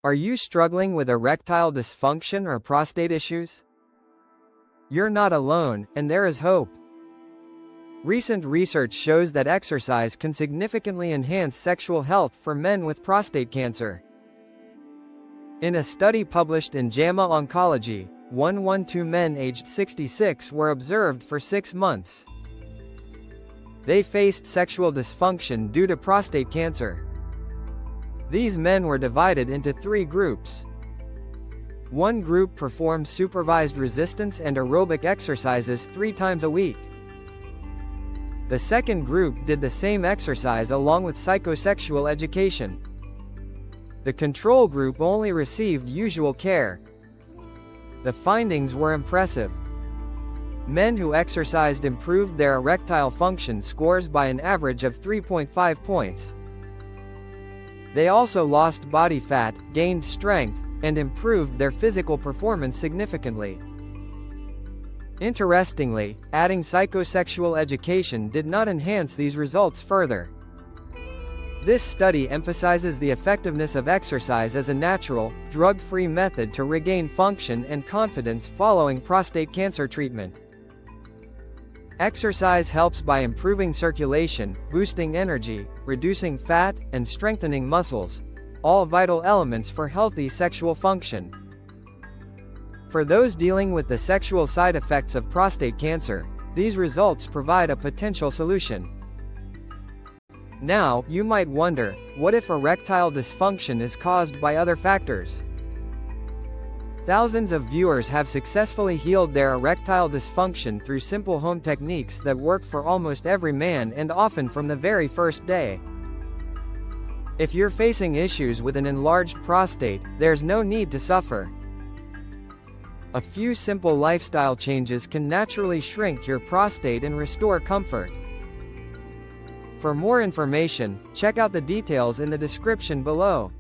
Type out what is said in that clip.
Are you struggling with erectile dysfunction or prostate issues? You're not alone, and there is hope. Recent research shows that exercise can significantly enhance sexual health for men with prostate cancer. In a study published in JAMA Oncology, 112 men aged 66 were observed for 6 months. They faced sexual dysfunction due to prostate cancer. These men were divided into 3 groups. One group performed supervised resistance and aerobic exercises 3 times a week. The second group did the same exercise along with psychosexual education. The control group only received usual care. The findings were impressive. Men who exercised improved their erectile function scores by an average of 3.5 points. They also lost body fat, gained strength, and improved their physical performance significantly. Interestingly, adding psychosexual education did not enhance these results further. This study emphasizes the effectiveness of exercise as a natural, drug-free method to regain function and confidence following prostate cancer treatment. Exercise helps by improving circulation, boosting energy, reducing fat, and strengthening muscles, all vital elements for healthy sexual function. For those dealing with the sexual side effects of prostate cancer, these results provide a potential solution. Now, you might wonder, what if erectile dysfunction is caused by other factors? Thousands of viewers have successfully healed their erectile dysfunction through simple home techniques that work for almost every man and often from the very first day. If you're facing issues with an enlarged prostate, there's no need to suffer. A few simple lifestyle changes can naturally shrink your prostate and restore comfort. For more information, check out the details in the description below.